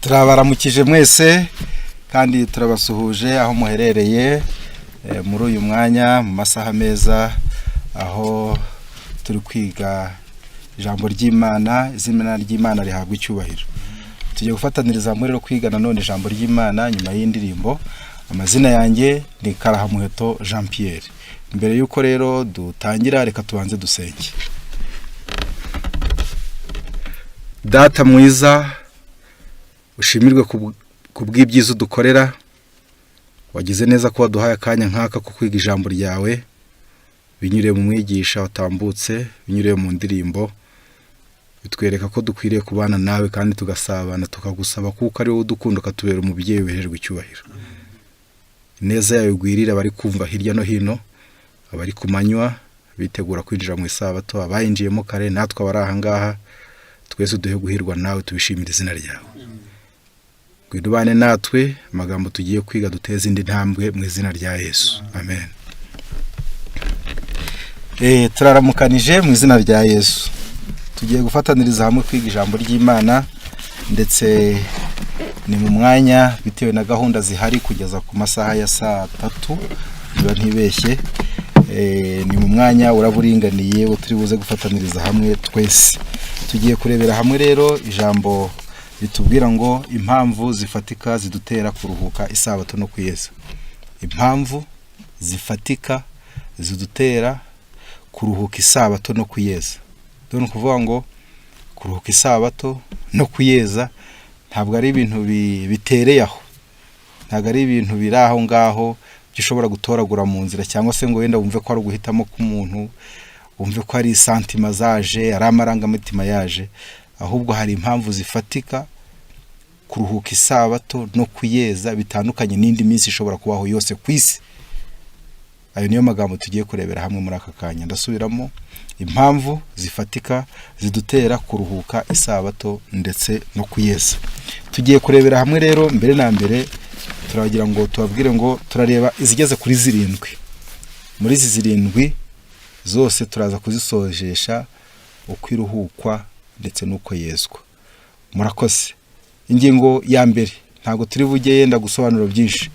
Turabaramukije mwese kandi turabasuhuje aho muherereye muri uyu mwanya mu masaha meza aho turi kwiga ijambo ry'Imana, izina ry'Imana rihabwa icyubahiro. Tugiye gufataniriza muri rero kwiga nanone ijambo ry'Imana nyuma y'indirimbo. Amazina yanjye ni KARAHAMUHETO Jean Pierre. Mbere yuko rero dutangira reka tubanze dusenge. Data mwiza, ushimirwe kubw'ibyiza udukorera, wagize neza ko waduhaye akanya nk'aka ko kwiga ijambo ryawe, binyuriye mu mwigisha watambutse, binyuriye mu ndirimbo, bitwereka ko dukwiriye kubana nawe kandi tugasabana, tukagusaba kuko ari wowe udukunda ukatubera umubyeyi wihejwe icyubahiro. Ineza yawe igwirira abari kumva hirya no hino, abari ku manywa bitegura kwinjira mu isabato, abayinjiyemo kare natwe abari aha ngaha, twese duhe guhirwa nawe tubishimira izina ryawe. Gwidubane natwe amagambo tugiye kwiga duteze indi ntambwe mu izina rya Yesu. Amen. Turaramukanije mu izina rya Yesu. Tugiye gufataniriza hamwe kwiga ijambo ry'Imana, ndetse ni mu mwanya bitewe na gahunda zihari kugeza ku masaha ya saa 3 niba ntibeshye. Ni mu mwanya uraburinganiye wo turi buze gufataniriza hamwe twese. Tugiye kurebera hamwe rero ijambo ritubwira ngo impamvu zifatika zidutera kuruhuka isabato no kuyeza. Impamvu zifatika zidutera kuruhuka isabato no kuyeza. Dore kuvuga ngo kuruhuka isabato no kuyeza ntabwo ari ibintu bitereye aho, ntabwo ari ibintu biri aho ngaho gishobora gutoragura mu nzira, cyangwa se ngo wenda wumve ko ari uguhitamo k'umuntu, wumve ko ari santima zaje, ari amarangamutima yaje. Ahubwo hari impamvu zifatika kuruhuka isabato no kuyeza bitandukanye n'indi minsi ishobora kubaho yose ku isi. Ayo niyo magambo tugiye kurebera hamwe muri aka kanya. Ndasubiramo: impamvu zifatika zidutera kuruhuka isabato ndetse no kuyeza. Tugiye kurebera hamwe rero, mbere na mbere turagira ngo tubabwire ngo turareba izigeze kuri 7. Muri izi 7 zose turaza kuzisojesha ukwiruhukwa ndetse nuko yezwa. Murakoze. Ingingo ya mbere ntago turi bujye yenda gusobanura byinshi,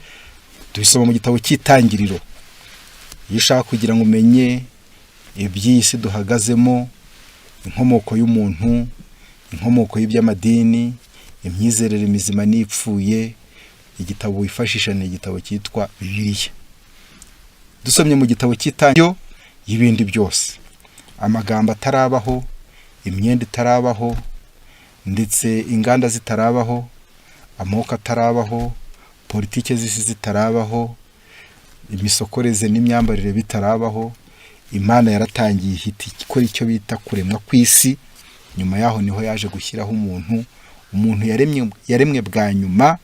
tubisoma mu gitabo cy'Itangiriro. Yishaka kugira ngo umenye iby'isi duhagazemo, inkomoko y'umuntu, inkomoko y'ibyamadini, imyizerere mizima n'ipfuye. Igitabo wifashisha ni igitabo cyitwa Bibiliya. Dusomye mu gitabo cy'Itangiriro y'ibindi byose, amagambo atarabaho, imyenda itarabaho, ndetse inganda zitarabaho, amoko atarabaho, politike z'isi zitarabaho, imisokoreze n'imyambarire bitarabaho, Imana yaratangiye ihita ikora icyo bita kuremwa kw'isi. Nyuma yaho niho yaje gushyiraho umuntu yaremwe bwa nyuma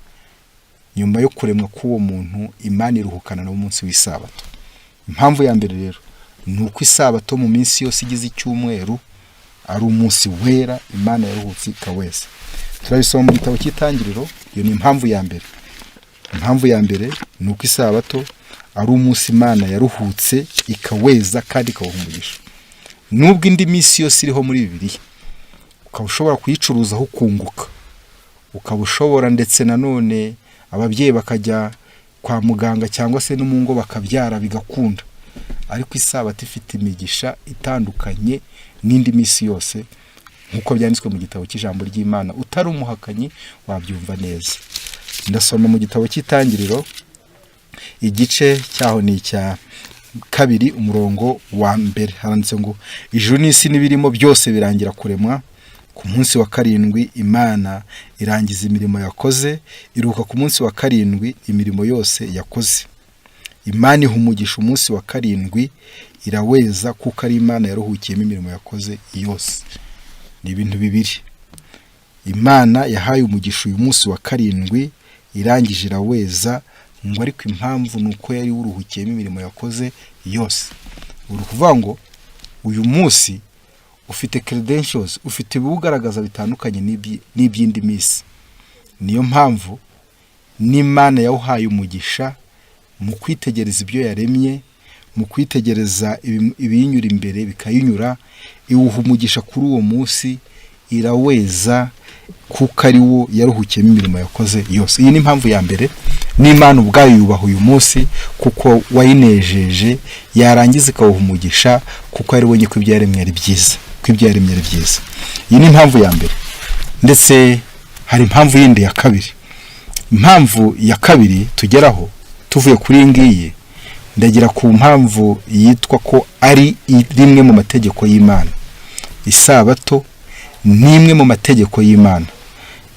yo kuremwa k'uwo muntu, Imana iruhukana no munsi w'isabato. Impamvu ya mbere rero ni uko isabato mu minsi yose igize icyumweru ari umunsi wera Imana yaruhutse ikaweza. Turabisoma mu gitabo cy'Itangiriro. Iyo ni impamvu ya mbere. Impamvu ya mbere ni uko isabato ari umunsi Imana yaruhutse ikaweza kandi ikawuha umugisha. Nubwo indi minsi yose iriho muri Bibiliya ukaba ushobora kuyicuruzaho ukunguka, ukaba ushobora ndetse nanone ababyeyi bakajya kwa muganga cyangwa se no mu ngo bakabyara bigakunda, ariko isabato ifite imigisha itandukanye n'indi minsi yose, nkuko byanditswe mu gitabo cy'ijambo ry'Imana. Utari umuhakanyi wabyumva neza. Ndasoma mu gitabo cy'Itangiriro, igice cyaho ni icya 2 umurongo wa mbere. Handitse ngo ijuru n'isi n'ibirimo byose birangira kuremwa ku munsi wa 7. Imana irangiza imirimo yakoze, iruhuka ku munsi wa 7 imirimo yose yakoze. Imana iha umugisha umunsi wa 7, iraweza kuko ari Imana yaruhukiyemo imirimo yakoze yose. Ni ibintu bibiri. Imana yahaye umugisha uyu munsi wa 7, irangije iraweza, ngo ariko impamvu nuko yari uruhukiyemo imirimo yakoze yose. Urukuvuga ngo uyu munsi ufite credentials, ufite ibiwugaragaza bitandukanye n'ibyindi minsi. Niyo mpamvu n'Imana yawuhaye umugisha mu kwitegereza ibyo yaremye, mu kwitegereza ibiyinyura imbere bikayinyura, iwuha umugisha kuri uwo munsi, iraweza kuko ari wo yaruhukiyemo imirimo yakoze yose. Iyi ni impamvu ya mbere, n'Imana ubwayo yubaha uyu munsi kuko wayinejeje, yarangiza ikawuha umugisha kuko ari wonye ko ibyaremye ari byiza, ko ibyaremye ari byiza. Iyi ni impamvu ya mbere. Ndetse hari impamvu yindi ya kabiri. Impamvu ya kabiri tugeraho tuvuye kuri iyi ngiyi, ndagira ku mpamvu yitwa ko ari rimwe mu mategeko y'Imana. Isabato ni imwe mu mategeko y'Imana.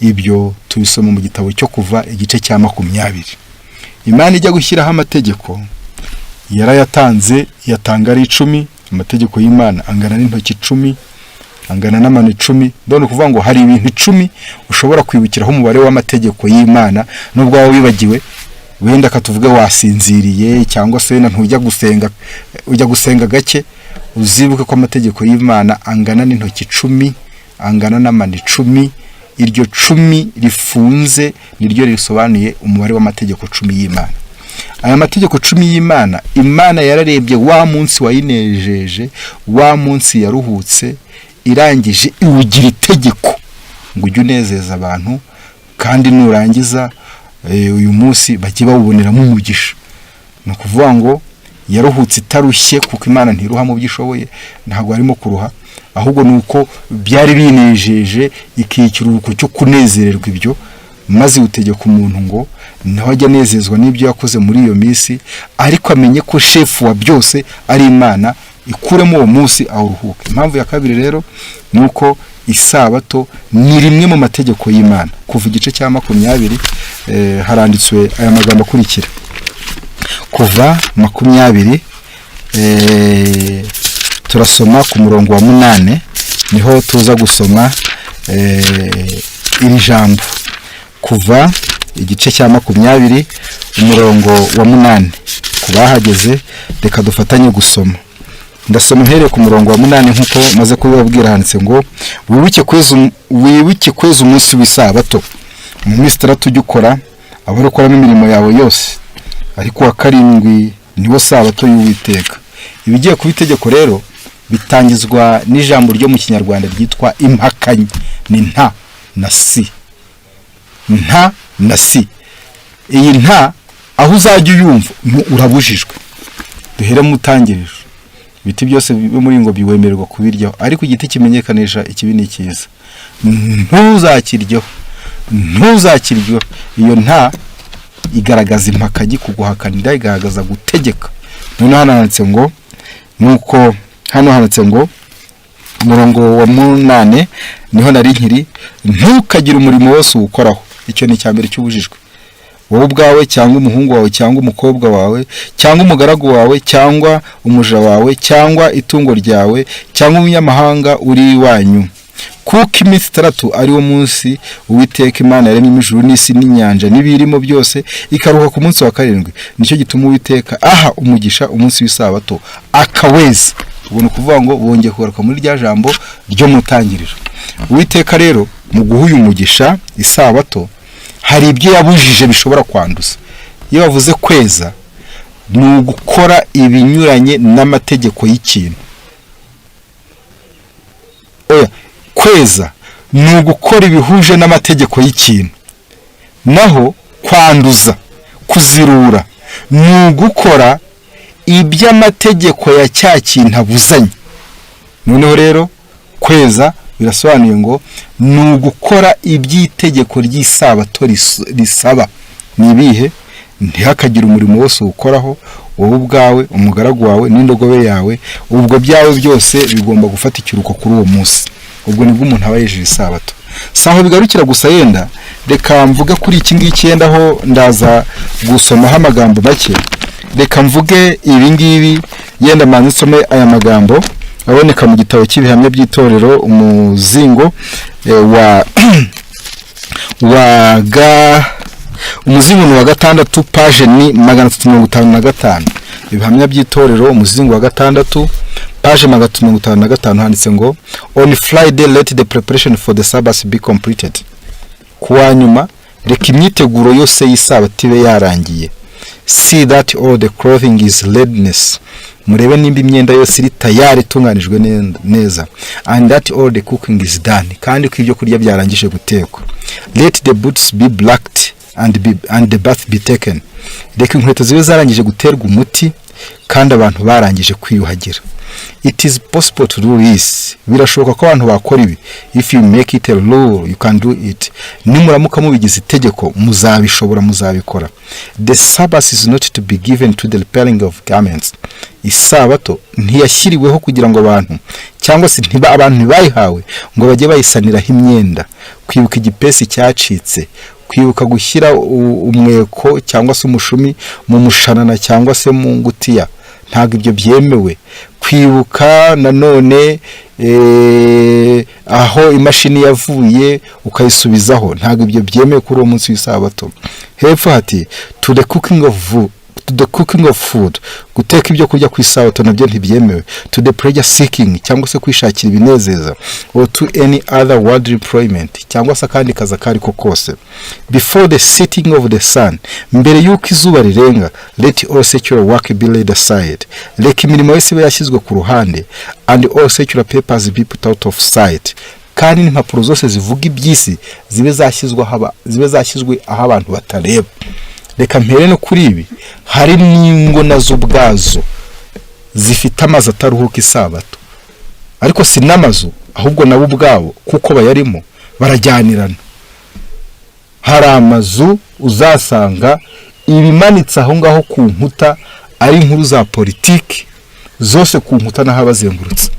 Ibyo tubisoma mu gitabo cyo Kuva igice cya 20. Imana ijya gushyiraho amategeko yarayatanze, yatanga ari 10. Amategeko y'Imana angana n'intoki 10, angana n'amano 10. Done kuvuga ngo hari ibintu 10 ushobora kwibukiraho umubare w'amategeko y'Imana, nubwo wawe wibagiwe, wenda katuvuge wasinziriye cyangwa se wenda ntujya gusenga, ujya gusenga gake, uzibuke ko amategeko y'Imana angana n'intoki 10, angana n'amano 10. Iryo 10 rifunze niryo risobanuye umubare w'amategeko 10 y'Imana. Aya mategeko 10 y'Imana, Imana yararebye wa munsi wayinejeje, wa munsi yaruhutse, irangije iwugira itegeko ngo ujye unezeza abantu, kandi nurangiza uyu munsi bajye bawuboneramo umugisha. No kuvuga ngo yaruhutse itarushye, kuko Imana ntiruha mu byishoboye, ntago harimo kuruha, ahubwo nuko byari binejeje ikikiruruko cyo kunezererwa ibyo, maze utegeka umuntu ngo nawe ajya anezezwa n'ibyo yakoze muri iyo minsi, ariko amenye ko shefu wa byose ari Imana, ikuremo uwo munsi awuruhuke. Impamvu ya kabiri rero nuko isabato ni rimwe mu mategeko y'Imana. Kuva igice cya 20 haranditswe aya magambo akurikira. Kuva 20 turasoma ku murongo wa 8, niho tuza gusoma iri jambo. Kuva igice cya 20 umurongo wa 8. Kubahageze reka dufatanye gusoma. Ndasoma uhereye ku murongo wa 8 nkuko maze kubibabwira, handitse ngo wibuke kweza umunsi w'isabato, mu minsi 3 ujye ukora abarokoramo imirimo yawe yose, ariko wa 7 niwo sabato y'Uwiteka. Ibigiye kuba itegeko rero bitangizwa n'ijambo ryo mu Kinyarwanda ryitwa impakanye, ni nta na si. Nta na si. Iyi nta aho uzajya uyumva urabujijwe. Duhere mu tangiriro. Ibiti byose bibe muri ngo biwemererwa kubiryaho, ariko igiti kimenyekanisha ikibi n'ikiza ntuzakiryaho, ntuzakiryaho. Iyo nta igaragaza impakanye, kuguhakanira, igaragaza gutegeka. None hano handitse ngo, nuko hano handitse ngo umurongo wa 8 niho nari nkiri, ntukagire umurimo wose uwukoraho. Icyo ni cyambere cy'ubujijwe. Wowe ubwawe cyangwa umuhungu wawe cyangwa umukobwa wawe cyangwa umugaragu wawe cyangwa umuja wawe cyangwa itungo ryawe cyangwa umunyamahanga uri iwanyu, kuko iminsi 3 ari wo munsi Uwiteka Imana yaremye ijuru n'isi n'inyanja n'ibirimo byose, ikaruhuka ku munsi wa 7. Nicyo gituma Uwiteka aha umugisha umunsi w'isabato akaweza. Ubona kuvuga ngo bongeye kugaruka muri rya jambo ryo mutangirira. Uwiteka rero mu guha uyu mugisha isabato, hari ibyo yabujije bishobora kwanduza. Iyo bavuze kweza, ni ugukora ibinyuranye n'amategeko y'ikintu. Kweza ni ugukora ibihuje n'amategeko y'ikintu. Naho kwanduza, kuzirura, ni ugukora iby'amategeko ya cya kintu abuzanye. Noneho rero kweza birasobanuye ngo ni ugukora iby'itegeko ry'isabato risaba. Ni ibihe? Ntihakagire umurimo wose ukoraho, wowe ubwawe, umugaragu wawe n'indogobe yawe, ubwo byawe byose bigomba gufata ikiruhuko kuri uwo munsi. Ubwo nibwo umuntu aba yejeje isabato. Saho bigarukira gusa, yenda reka mvuge kuri iki ngiki, yenda ho ndaza gusomaho amagambo make. Reka mvuge ibi ngibi, yenda manzi nsome aya magambo aboneka mu gitabo cy'ibihamya by'itorero, umuzingo umuzingo wa 6, page ni 355. Ibihamya by'itorero, umuzingo wa 6, page 355, handitse ngo on Friday let the preparation for the Sabbath be completed. Kuwa nyuma reka imyiteguro yose y'isabato ibe yarangiye. See that all the clothing is readiness. murebe nimba imyenda yose iri tayari itunganijwe neza, and that all the cooking is done, kandi ko ibyo kurya byarangije gutekwa. Let the boots be blacked and the bath be taken. Reka inkweto zibe zarangije guterwa umuti kandi abantu barangije kwiyuhagira. It is possible to do this. Birashoboka ko abantu bakora ibi. If you make it a rule, you can do it. Nimuramuka mubigize itegeko, muzabishobora, muzabikora. The Sabbath is not to be given to the repairing of garments. Isabato ntiyashyiriweho kugira ngo abantu cyangwa se abantu ntibayihawe ngo bajye bayisaniraho imyenda, kwibuka igipesi cyacitse, kwibuka gushyira umweko cyangwa se umushumi mu mushanana cyangwa se mu ngutiya, ntabwo ibyo byemewe. Kwibuka nanone aho imashini yavuye ukayisubizaho, ntabwo ibyo byemewe kuri uwo munsi w'isabato. Hepfo hati to the cooking of food, guteka ibyo kurya ku isabato nabyo ntibyemewe. To the pleasure seeking, cyangwa se kwishakira ibinezeza, or to any other worldly employment, cyangwa se kandi kaza kari ko kose. Before the setting of the sun, mbere yuko izuba rirenga, let all secular work be laid aside, reka imirimo yose ibe yashyizwe ku ruhande, and all secular papers be put out of sight, kandi n'impapuro zose zivuga iby'isi zibe zashyizwe aho abantu batareba. Reka mpere no kuri ibi, hari n'ingo nazo ubwazo zifite amazu ataruhuka isabato, ariko si n'amazu ahubwo nabo ubwabo kuko bayarimo barajyanirana. Hari amazu uzasanga ibimanitse aho ngaho ku nkuta ari inkuru za politiki zose ku nkuta naho abazengurutse,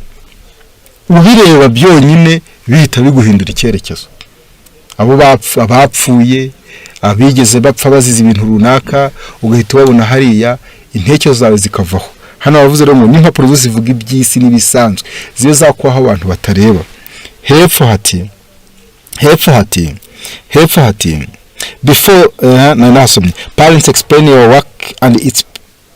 ubireba byonyine bihita biguhindura icyerekezo. Abo abapfuye, abigeze bapfa bazize ibintu runaka, ugahita ubabona hariya, intekerezo zawe zikavaho. Hano bavuze rero ngo n'impapuro zose zivuga iby'isi n'ibisanzwe zibe zakwaho abantu batareba. Hepfo hati before nasomye, parents explain your work and its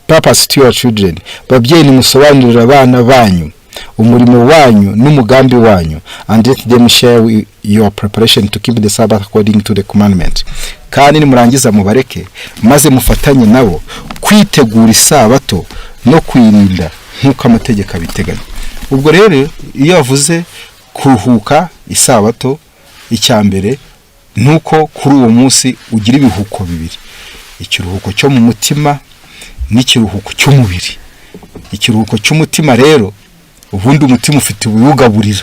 purpose to your children. Babyeyi nimusobanurira abana banyu umurimo wanyu n'umugambi wanyu, and let them share your preparation to keep the Sabbath according to the commandment. Kandi nimurangiza mubareke maze mufatanye nabo kwitegura isabato no kwirinda nk'uko amategeko abiteganya. Ubwo rero iyo avuze kuruhuka isabato, icyambere nuko kuri uwo munsi ugira ibihuko bibiri, ikiruhuko cyo mu mutima n'ikiruhuko cy'umubiri. Ikiruhuko cy'umutima rero, ubundi umutima ufite ubugaburira.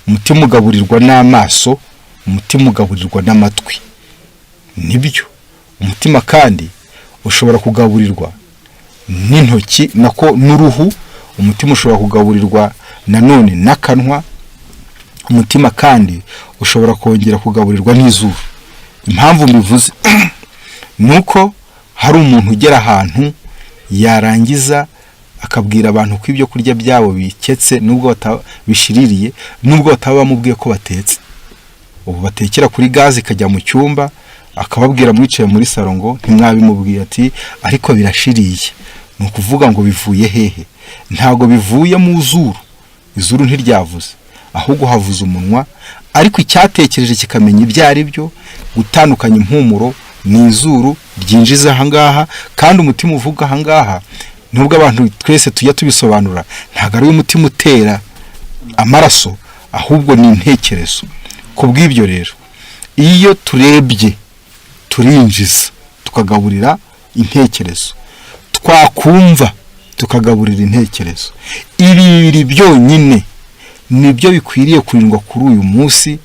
Umutima ugaburirwa n'amaso, umutima ugaburirwa n'amatwi. Nibyo umutima kandi ushobora kugaburirwa n'intoki nako n'uruhu. Umutima ushobora kugaburirwa nanone n'akanwa. Umutima kandi ushobora kongera kugaburirwa n'izuru. Impamvu mbivuze nuko hari umuntu ugera ahantu yarangiza akabwira abantu ko ibyo kurya byabo biketse nubwo bishiririye, nubwo bataba bamubwiye ko batetse. Ubu batekera kuri gazi ikajya mu cyumba, akababwira mwicaye muri salo ngo ntimwabimubwiye, ati ariko birashiriye. Ni ukuvuga ngo bivuye hehe? Ntago bivuye mu zuru, izuru ntiryavuze, ahubwo havuze umunwa, ariko icyatekereje kikamenya ibyo ari byo. Gutandukanya impumuro ni izuru ryinjiza ahangaha, kandi umutima uvuga ahangaha nubwo abantu twese tujya tubisobanura, ntago ari umutima utera amaraso, ahubwo ni intekerezo. Kubw'ibyo rero iyo turebye turinjiza tukagaburira intekerezo, twakumva tukagaburira intekerezo. Ibi byonyine nibyo bikwiriye kurindwa kuri uyu munsi,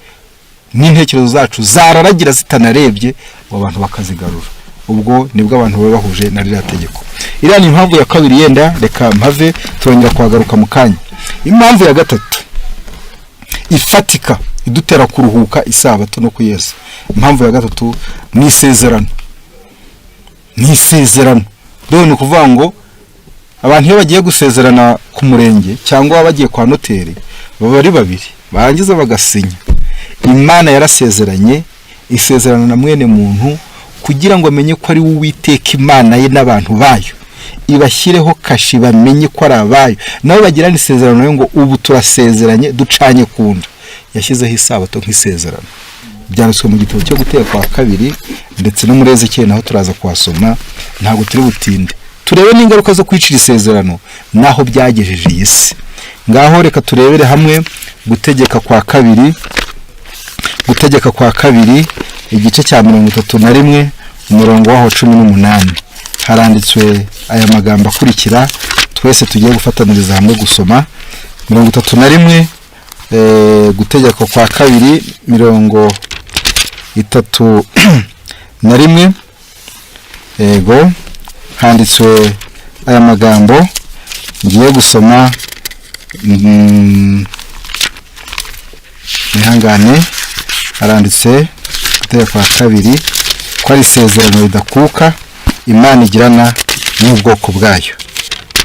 n'intekerezo zacu zararagira zitanarebye abantu bakazigarura. Ubwo nibwo abantu baba bahuje na ririya tegeko. Iriya ni impamvu ya kabiri, yenda reka mpave turongera kuhagaruka mu kanya. Impamvu ya gatatu ifatika idutera kuruhuka isabato no kuyeza. Impamvu ya gatatu ni isezerano. Ni isezerano. Rero ni ukuvuga ngo abantu iyo bagiye gusezerana ku murenge cyangwa bagiye kwa noteri, baba ari babiri barangiza bagasinya. Imana yarasezeranye, isezerano na mwene muntu kugira ngo amenye ko ari Uwiteka Imana ye n'abantu bayo, ibashyireho kashi bamenye ko ari abayo, nabo bagirana isezerano yo ngo ubu turasezeranye ducanye kunda. Yashyizeho isabato nk'isezerano. Byanditswe mu gitabo cyo Guteka kwa kabiri ndetse no muri Ezekiel naho turaza kuhasoma, ntabwo turi butinde. turebe n'ingaruka zo kwicira isezerano naho byagejeje iyi si. Ngaho reka turebere hamwe gutegeka kwa kabiri igice cya 31 umurongo waho 18 haranditswe aya magambo akurikira twese tugiye gufataniriza hamwe gusoma. 31 gutegeka kwa kabiri 31 ego handitswe aya magambo ngiye gusoma. Nihangane haranditse gutegeka kwa kabiri ko ari isezerano ridakuka Imana igirana n'ubwoko bwayo.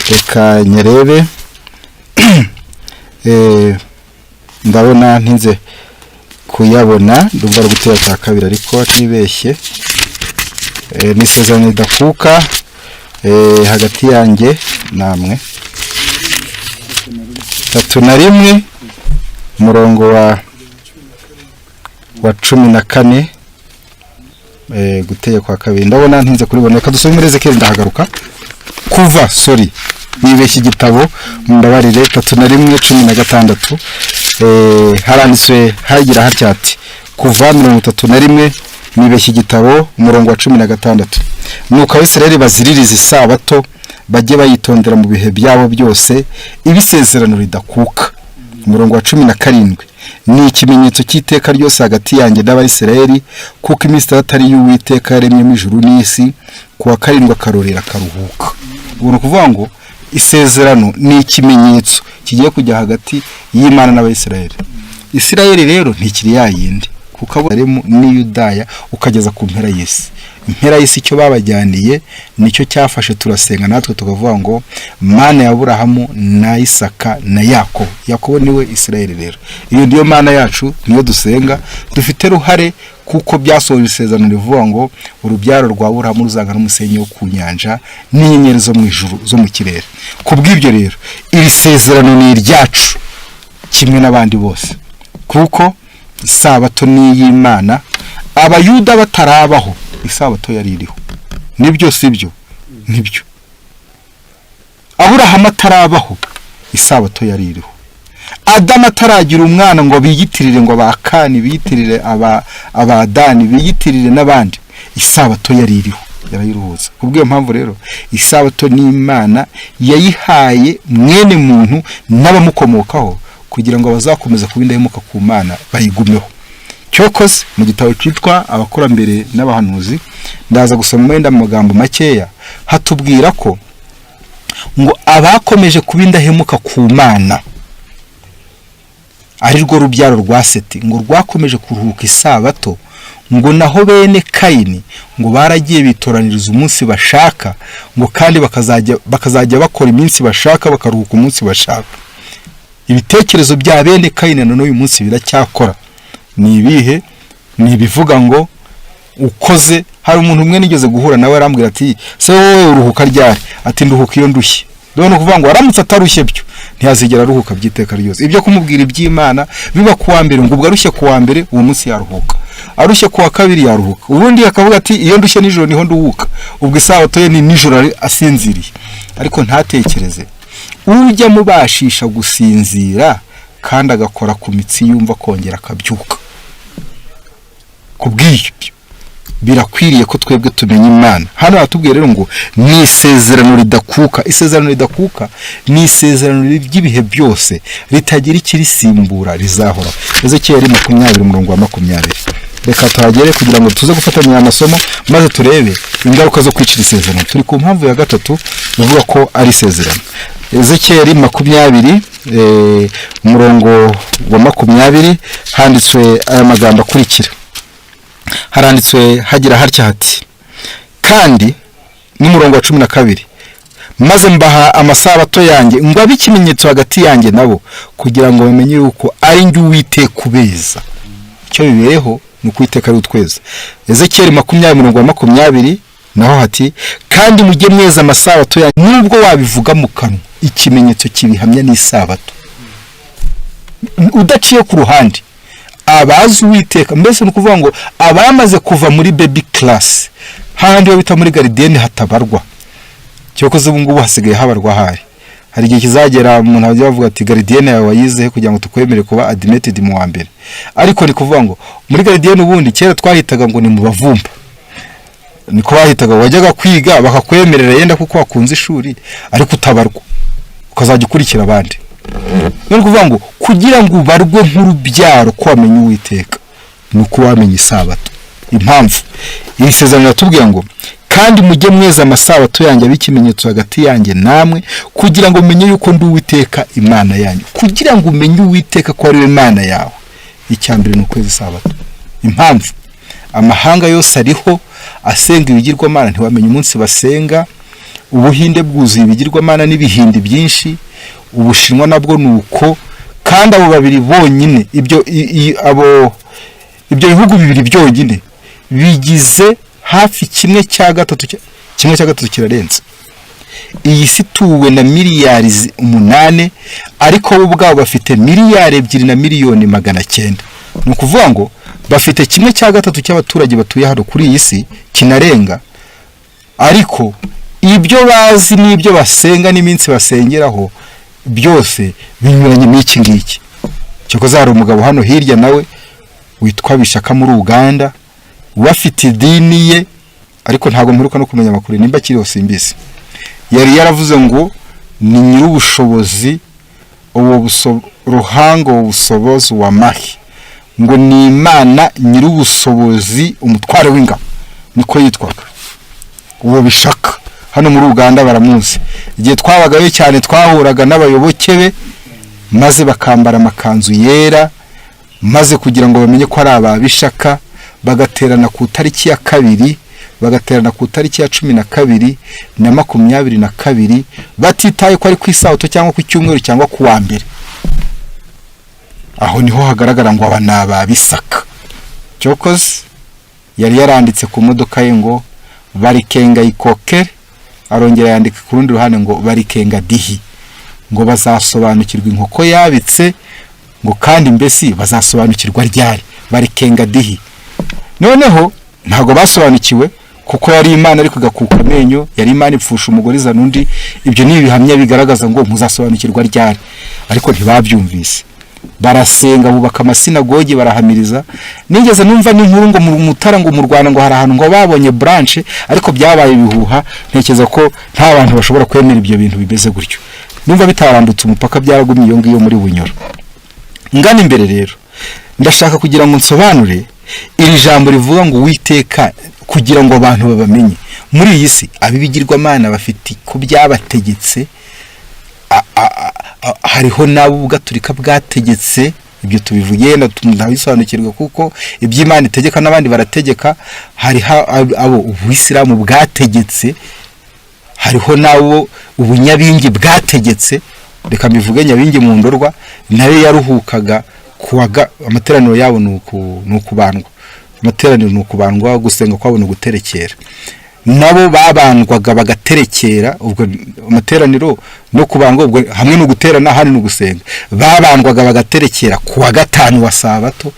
Reka nyerebe ndabona ntinze kuyabona ndumva ari gutegeka kwa kabiri ariko nibeshye. Ni isezerano ridakuka hagati yanjye namwe. 31 umurongo wa 14 gutegeka kwa kabiri ndabona ntinze kuribona. Reka dusome muri Ezekiyeli ndahagaruka kuva nibeshye igitabo ndabarire 31:16 haranditswe hagira hatya ati kuva 31 nibeshye igitabo umurongo wa 16 nuko Abisirayeli baziririza isabato bajye bayitondera mu bihe byabo byose ibisezerano ridakuka. Umurongo wa 17 ni ikimenyetso cy'iteka ryose hagati yanjye n'Abisirayeli kuko iminsi atari y'Uwiteka yaremye mu ijuru n'isi kuwa karindwi akarorera karuhuka. Ubwo kuvuga ngo isezerano ni ikimenyetso kigiye kujya hagati y'Imana n'Abisirayeli. Isirayeli rero ntikiri yayindi kuko abaremu ni Yudaya ukageza ku mpera y'isi. Impera y'isi cyo babajyaniye nicyo cyafashe turasenga natwe tukavuga ngo Mana ya Aburahamu na Isaka na Yakobo. Yakobo niwe Isirayeli rero. Iyo ndiyo Mana yacu niyo dusenga dufite ruhare kuko byasohoje isezerano rivuga ngo urubyaro rwa Aburahamu ruzanga n'umusenyi wo ku nyanja n'inyenyeri zo mu ijuru zo mu kirere. Kubw'ibyo rero iri sezerano ni iryacu kimwe n'abandi bose kuko isabato ni y'Imana. Abayuda batarabaho isabato yari iriho. Nibyo sibyo? Nibyo. Aburahamu atarabaho isabato yari iriho. Adamu ataragira umwana ngo biyitirire ngo abakani biyitirire abadani biyitirire n'abandi isabato yari iriho yarayiruhuza. Kubw'iyo mpamvu rero isabato ni Imana yayihaye mwene muntu n'abamukomokaho kugira ngo bazakomeza kubindahemuka ku Mana bayigumeho. Cyokoze mu gitabo cyitwa abakurambere n'abahanuzi ndaza gusoma mwenda mu magambo makeya hatubwira ko ngo abakomeje kubindahemuka ku Mana ari rwo rubyaro rwa Seti ngo rwakomeje kuruhuka isabato ngo naho bene Kayini ngo baragiye bitoraniriza umunsi bashaka ngo kandi bakazajya bakora iminsi bashaka bakaruhuka umunsi bashaka. Ibitekerezo bya bene Kayini none uyu munsi biracyakora. Ni ibihe? Ni bivuga ngo ukoze. Hari umuntu umwe nigeze guhura nawe arambwira ati se wowe uruhuka ryari? Ati nduhuka iyo ndushye. None kuvuga ngo aramutse atarushye byo ntiyazigera ruhuka byiteka ryose. Ibyo kumubwira iby'Imana biba kuwa mbere ngo ubwo arushye kuwa mbere uwo munsi yaruhuka. Arushye kuwa kabiri yaruhuka. Ubundi akavuga ati iyo ndushye nijoro niho nduhuka. Ubwo isabato ye ni nijoro asinziriye. Ariko ntatekereze ujya mubashisha gusinzira kandi agakora ku mitsi yumva kongera akabyuka. Kubw'ibyo birakwiriye ko twebwe tumenya Imana. Hano hatubwiye rero ngo ni isezerano ridakuka. Isezerano ridakuka ni isezerano ry'ibihe byose ritagira ikirisimbura rizahora. Ezekiyeli 20:20. Reka tuhagere kugira ngo tuze gufatanya amasomo maze turebe ingaruka zo kwicira isezerano. Turi ku mpamvu ya gatatu bivuga ko ari isezerano. Ezekiyeli 20 umurongo wa 20 handitswe aya magambo akurikira. Haranditswe hagira hatya hati kandi n'umurongo wa 12 maze mbaha amasabato yanjye ngo abe ikimenyetso hagati yanjye nabo kugira ngo bamenye yuko ari njye Uwiteka ubeza. Cyo bibereho ni Uwiteka ari utweza. Ezekiyeli 20:20 naho hati kandi mujye mweza amasabato yanjye nubwo wabivuga mu kanwa ikimenyetso kibihamya n'isabato udaciye ku ruhande. Abazi Uwiteka mbese nukuvuga ngo abamaze kuva muri baby class handi yo bita muri garden hatabarwa cyokoze ubu ngubu hasigaye habarwa hari igihe kizagera umuntu ajya bavuga ati gardienne yawe wayize kugira ngo tukwemere kuba admitted mu wa mbere. Ariko ni kuvuga ngo muri gardienne ubundi kera twahitaga ngo ni mu bavumba, niko bahitaga, wajyaga kwiga bakakwemerera yenda kuko wakunze ishuri ariko utabarwa ukazajya ukurikira abandi. Ni kuvuga ngo kugira ngo ubarwe nk'urubyaro ko wamenye Uwiteka nuko wamenye isabato. Impamvu iri sezerano ratubwiye ngo kandi mujye mweza amasabato yanjye bikimenyetso hagati yanjye namwe kugira ngo umenye yuko ndi Uwiteka Imana yanyu. Kugira ngo umenye Uwiteka ko ari Imana yawe, icyambere no kweza isabato. Impamvu amahanga yose ariho asenga ibigirwamana ntiwamenye umunsi basenga. Ubuhinde bwuzuye ibigirwamana n'ibihindi byinshi, Ubushinwa nabwo nuko, kandi abo babiri bonyine ibyo bihugu bibiri byonyine bigize hafi kimwe cya gatatu kirarenze. Iyi si tuwe na miliyari 8, ariko bo ubwabo bafite miliyari 2 na miliyoni 900. Ni ukuvuga ngo bafite kimwe cya gatatu cy'abaturage batuye hano kuri iyi si kinarenga, ariko ibyo bazi n'ibyo basenga n'iminsi basengeraho byose binyuranye n'iki ngiki. Cyokoze hari umugabo hano hirya nawe witwa Bishaka muri Uganda, wafite idini ye, ariko ntabwo mperuka no kumenya amakuru nimba kiriho simbisi. Yari yaravuze ngo ni nyir'ubushobozi ruhango ubusobozi wa mahi, ngo ni Imana nyir'ubushobozi umutware w'ingabo, niko yitwaga uwo Bishaka. Hano muri Uganda baramuzi. Igihe twabagayo cyane twahuraga n'abayoboke be, maze bakambara amakanzu yera, maze kugira ngo bamenye ko ari ababishaka, bagaterana ku tariki ya 2, bagaterana ku tariki ya 12 na 22, batitaye ko ari ku isabato cyangwa ku cyumweru cyangwa ku wa mbere. Aho niho hagaragara ngo aba nababisaka. Cyokoze yari yaranditse ku modoka ye ngo barikenga ikokere, arongera yandika ku rundi ruhande ngo barikenga dihi, ngo bazasobanukirwa inkoko yabitse, ngo kandi mbesi bazasobanukirwa ryari, barikenga dihi. Noneho ntago basobanukiwe kuko yari Imana ariko gakuka amenyo, yari Imana ipfusha umugore za nundi. Ibyo ni ibihamya bigaragaza ngo muzasobanukirwa ryari, ariko ntibabyumvise. Barasenga bubaka amasinagogi barahamiriza. Nigeze numva n'inkuru ngo mu Mutara ngo mu Rwanda ngo hari ahantu ngo babonye branche, ariko byabaye ibihuha. Ntekereza ko nta bantu bashobora kwemera ibyo bintu bimeze gutyo. Numva bitarandutse umupaka, byaragumye iyo ngiyo muri Bunyoro. Ngana imbere rero ndashaka kugira ngo nsobanure iri jambo rivuga ngo Uwiteka, kugira ngo abantu babamenye muri iyi si abibigirwamana bafite ku byabategetse. Hariho nabo ubugaturika bwategetse, ibyo tubivugiye ndabisobanukirwa kuko iby'Imana itegeka n'abandi barategeka. Hari abo Ubuyisilamu bwategetse, hariho nabo ubunyabingi bwategetse. Reka mbivuge Nyabingi mu Ndorwa nayo yaruhukaga kuwaga, amateraniro yabo nukubandwa, amateraniro nukubandwa, gusenga kwabo no guterekera. Nabo babandwaga bagaterekera, ubwo amateraniro no kubandwa ubwo hamwe no guterana hari no gusenga. Babandwaga bagaterekera kuwa gatanu wa sabato,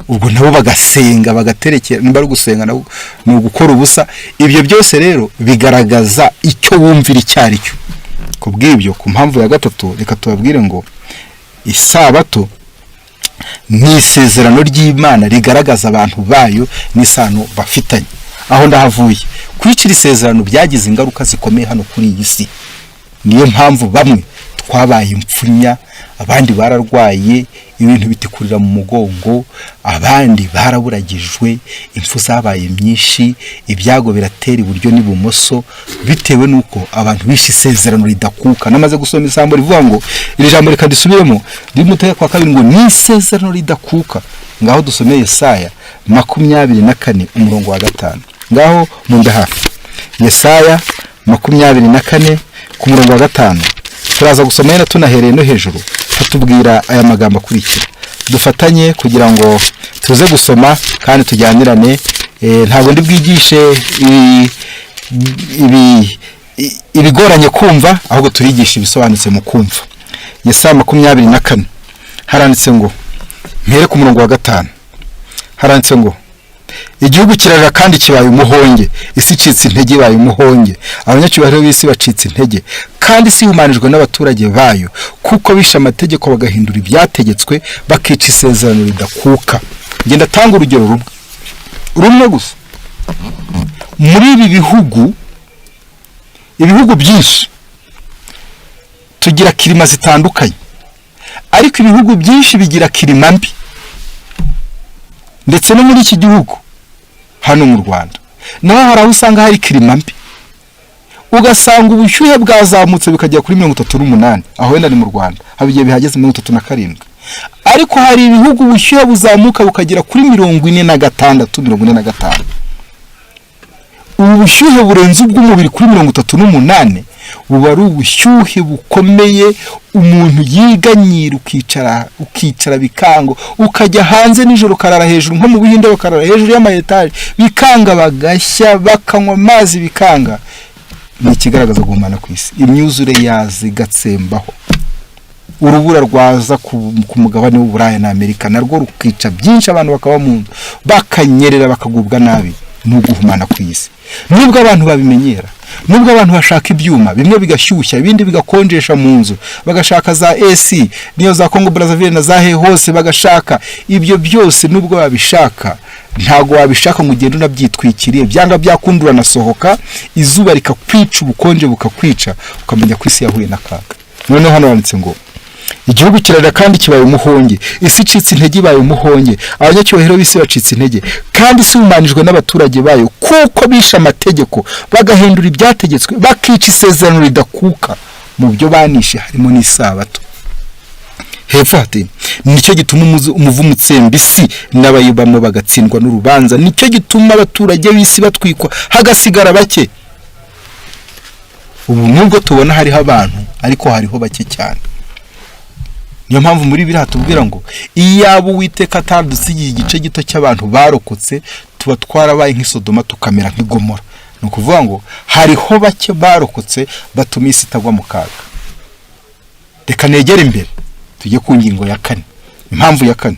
ubwo nabo bagasenga bagaterekera, nimba ari gusenga nabo no gukora ubusa. Ibyo byose rero bigaragaza icyo wumvira icyari cyo. Kubw'ibyo ku mpamvu ya gatatu reka tubabwire ngo isabato ni isezerano ry'Imana rigaragaza abantu bayo n'isano bafitanye. Aho ndahavuye kwicira isezerano byagize ingaruka zikomeye hano kuri iyi si. Niyo mpamvu bamwe twabaye impfunya, abandi bararwaye, ibintu bitikurira mu mugongo, abandi baraburagijwe, impfu zabaye myinshi, ibyago biratera iburyo n'ibumoso, bitewe nuko abantu bishe isezerano ridakuka. Namaze gusoma isambo rivuga ngo iri jambo reka disubiremo rimuteye kwa 2 ngo ni isezerano ridakuka. Ngaho dusomeye Yesaya 24 umurongo wa 5. Ngaho munda hafi Yesaya 24 ku murongo wa 5. Turaza gusoma yena tunahereye no hejuru, tutubwira aya magambo akurikira. Dufatanye kugira ngo tuze gusoma kandi tujyanirane. Ntabwo ndi bwigishe ibigoranye kumva, ahubwo turigisha ibisobanutse mu kumva. Yesaya 24 haranditse ngo mpere ku murongo wa 5, haranditse ngo igihugu kirarira kandi kibaye umuhonge, isi icitse intege ibaye umuhonge, abanyacyubahiro b'isi bacitse intege, kandi isi ihumanijwe n'abaturage bayo, kuko bishe amategeko bagahindura ibyategetswe, bakica isezerano ridakuka. Ngenda tanga urugero rumwe gusa. Muri ibi ibihugu byinshi tugira kirima zitandukanye, ariko ibihugu byinshi bigira kirima mbi. Ndetse no muri iki gihugu hano mu Rwanda naho hari aho usanga hari kirima mbi, ugasanga ubushyuhe bwazamutse bikajya kuri 38, aho wenda ni mu Rwanda habigiye bihageze 37, ariko hari ibihugu ubushyuhe buzamuka bukagera kuri 46, 45. Ubu bushyuhe burenze ubw'umubiri kuri 38 buba ari ubushyuhe bukomeye, umuntu yiganyira ukicara bikango, ukajya hanze nijoro karara hejuru nko mu Buhinde bakarara hejuru y'amayetaje bikanga, bagashya bakanywa amazi bikanga. Ni ikigaragaza guhumana ku isi. Imyuzure yazigatsembaho, urubura rwaza ku mugabane w'Uburayi na Amerika narwo rukica byinshi, abantu bakaba mu nzu bakanyerera bakagubwa nabi. Ni uguhumana ku isi. Nubwo abantu babimenyera, nubwo abantu bashaka ibyuma bimwe bigashyushya ibindi bigakonjesha mu nzu, bagashaka za AC niyo za Congo Brazzaville na zahe hose bagashaka ibyo byose, nubwo babishaka ntago wabishaka mu gendo nabyitwikiriye, byanga byakundura nasohoka, izuba rikakwica, ubukonje bukakwica, ukamenya ko isi yahuye n'akaga. None hano banditse ngo igihugu kirarira kandi kibaye umuhonge, isi icitse intege ibaye umuhonge, abanyacyubahiro b'isi bacitse intege, kandi isi ihumanijwe n'abaturage bayo, kuko bishe amategeko bagahindura ibyategetswe, bakica isezerano ridakuka. Mu byo banishe harimo n'isabato. Hepfo hati nicyo gituma umuvumo utsemba isi n'abayibamo bagatsindwa n'urubanza, nicyo gituma abaturage b'isi batwikwa hagasigara bake. Ubu nubwo tubona hariho abantu, ariko hariho bake cyane. Niyo mpamvu muri biri hatubwira ngo iyabo Uwiteka atadusigiye igice gito cy'abantu barokotse, tuba twarabaye nk'Isodoma tukamera nk'Igomora. Ni ukuvuga ngo hariho bake barokotse batuma isi itagwa mu kaga. Reka negere imbere tujye ku ngingo ya 4. Impamvu ya 4,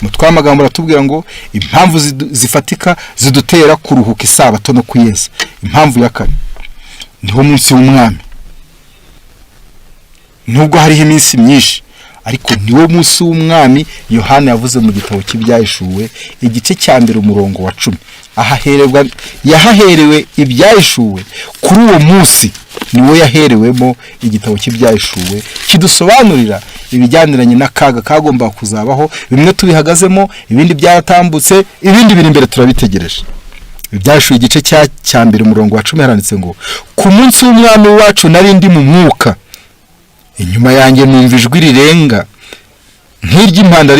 umutwe w'amagambo aratubwira ngo impamvu zifatika zidutera kuruhuka isabato no kuyeza. Impamvu ya 4 niho munsi w'umwami. Nubwo hariho iminsi myinshi, ariko niwo munsi w'umwami Yohana yavuze mu gitabo cy'ibyahishuwe igice cya 1 umurongo wa 10. Yahaherewe ibyahishuwe kuri uwo munsi, niwo yaherewemo igitabo cy'ibyahishuwe kidusobanurira ibijyaniranye n'akaga kagomba kuzabaho. Bimwe tubihagazemo, ibindi byaratambutse, ibindi biri imbere turabitegereje. Ibyahishuwe igice cya 1 umurongo wa 10 haranditse ngo ku munsi w'umwami wacu nari ndi mu mwuka, inyuma yanjye numva ijwi rirenga nk'iry'impanda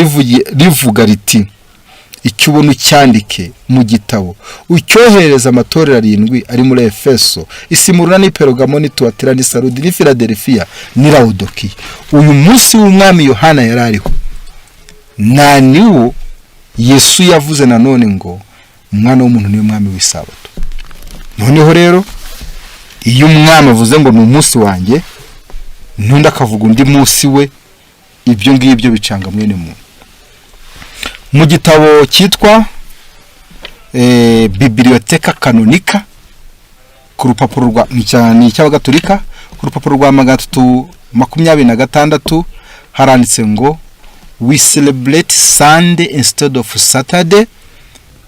rivuga riti, icyo ubona ucyandike mu gitabo, ucyohereza amatorero 7 ari muri Efeso, Isimuruna n'i Perugamo n'i Tuwatira n'i Sarudi n'i Filadelfiya n'i Lawodikiya. Uyu munsi w'umwami Yohana yarariho, na niwo Yesu yavuze nanone ngo umwana w'umuntu niwe mwami w'isabato. Noneho rero iyo umwami avuze ngo ni umunsi wanjye, nundi akavuga undi munsi we, ibyo ngibyo bicanga mwene muntu. Mu gitabo cyitwa Biblioteka Kanonika ku rupapuro rwa cy'Abagatolika ku rupapuro rwa 326 haranditse ngo we celebrate Sunday instead of Saturday.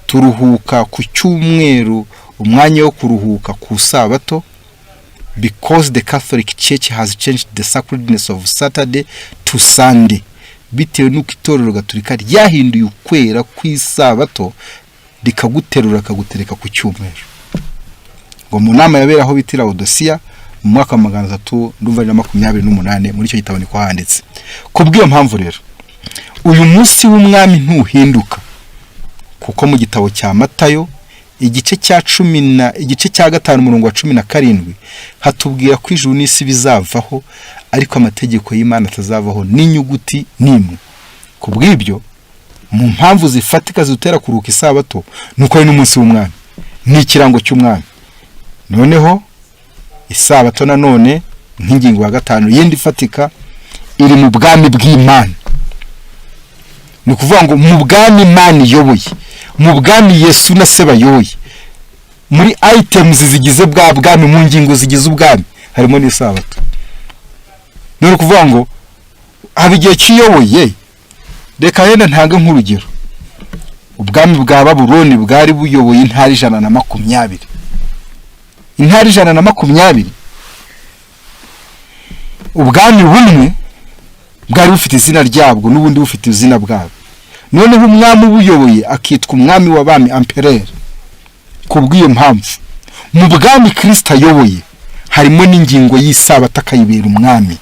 Turuhuka ku cyumweru umwanya wo kuruhuka ku sabato, because the Catholic Church has changed the sacredness of Saturday to Sunday. Bitewe n'uko itorero Gatolika ryahinduye ukwera kw'isabato rikaguterura kagutereka ku cyumweru. Ngo mu nama yaberaho bitira Odosiya mu mwaka wa 328 muri cyo gitabo niko handitse. Kubw'iyo mpamvu rero uyu munsi w'umwami ntuhinduka, kuko mu gitabo cya Matayo igice cya 5 umurongo wa 17 hatubwira ko ijuru n'isi bizavaho, ariko amategeko y'Imana atazavaho n'inyuguti n'imwe. Kubw'ibyo mu mpamvu zifatika zitera kuruhuka isabato nuko ari n'umunsi w'umwami, ni ikirango cy'umwami. Noneho isabato nanone nk'ingingo ya 5 yindi ifatika iri mu bwami bw'Imana. Ni kuvuga ngo mu bwami Imana iyoboye, mu bwami Yesu na se bayoboye, muri items zigize bwa bwami, mu ngingo zigize ubwami harimo n'isabato. None kuvuga ngo haba igihe kiyoboye, reka yenda ntange nk'urugero, ubwami bwa Babuloni bwari buyoboye intara 120, intara 120. Ubwami bumwe bwari bufite izina ryabwo n'ubundi bufite izina bwabo. Noneho umwami ubuyoboye akitwa umwami w'abami, empereur. Kubw'iyo mpamvu mu bwami Kristo ayoboye harimo n'ingingo y'Isabato akayibera umwami.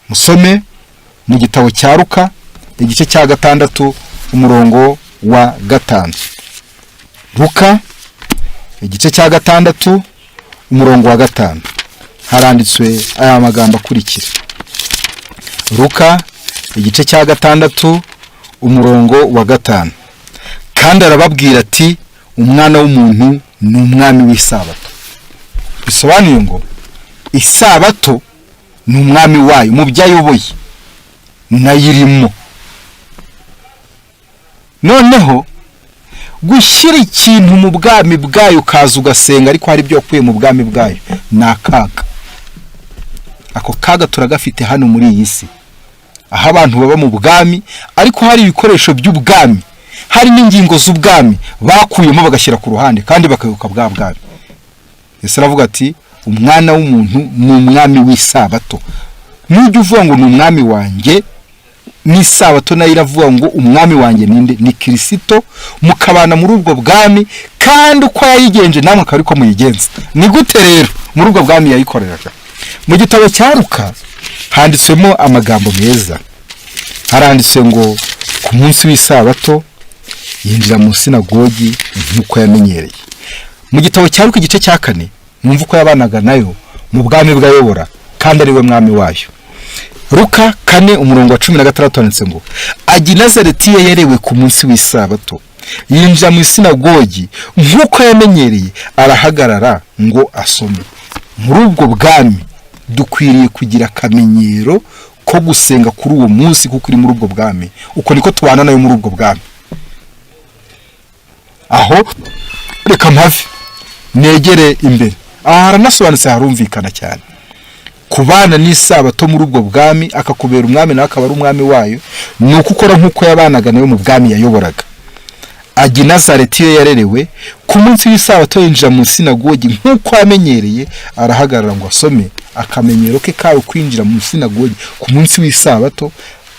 Musome mu gitabo cya Luka igice cya 6 umurongo wa 5. Luka igice cya 6 umurongo wa 5 haranditswe aya magambo akurikira. Luka igice cya 6 umurongo wa 5. Kandi arababwira ati umwana w'umuntu ni umwami w'Isabato. Bisobanuye ngo Isabato ni umwami wayo, mu byayoboye nayirimo. Noneho gushyira ikintu mu bwami bwayo kaza ugasenga ariko hari ibyo wakuye mu bwami bwayo ni akaga. Ako kaga turagafite hano muri iyi si, aho abantu baba mu bwami ariko hari ibikoresho by'ubwami, hari n'ingingo z'ubwami bakuyemo bagashyira ku ruhande kandi bakayoboka bwa bwami. Yesu aravuga ati umwana w'umuntu ni umwami w'Isabato. Nujya uvuga ngo ni umwami wanjye, n'Isabato nayo iravuga ngo umwami wanjye ninde? Ni Kristo. Mukabana muri ubwo bwami kandi uko yayigenje namwe akariko muyigenza. Ni gute rero muri ubwo bwami yayikoreraga? Mu gitabo cya Luka handitswemo amagambo meza. Haranditse ngo ku munsi w'Isabato yinjira mu sinagogi nk'uko yamenyereye. Mu gitabo cya Luka igice cya 4 mwumva uko yabanaga nayo mu bwami bwayobora kandi ari we mwami wayo. Luka 4 umurongo wa 16 handitse ngo ajya Nazareti yerewe ku munsi w'Isabato, yinjira mu sinagogi nk'uko yamenyereye, arahagarara ngo asome. Muri ubwo bwami dukwiriye kugira akamenyero ko gusenga kuri uwo munsi kuko uri muri ubwo bwami. Uko niko tubana nayo muri ubwo bwami. Aho reka mpave negere imbere. Haranasobanutse, harumvikana cyane. Kubana n'Isabato muri ubwo bwami akakubera umwami nawe akaba ari umwami wayo, ni uko ukora nk'uko yabanaga nayo mu bwami yayoboraga. Ajya Nazareti yo yarerewe, ku munsi w'Isabato yinjira mu sinagogi nk'uko yamenyereye, arahagarara ngo asome. Akamenyero ke kawe kwinjira mu sinagogi ku munsi w'Isabato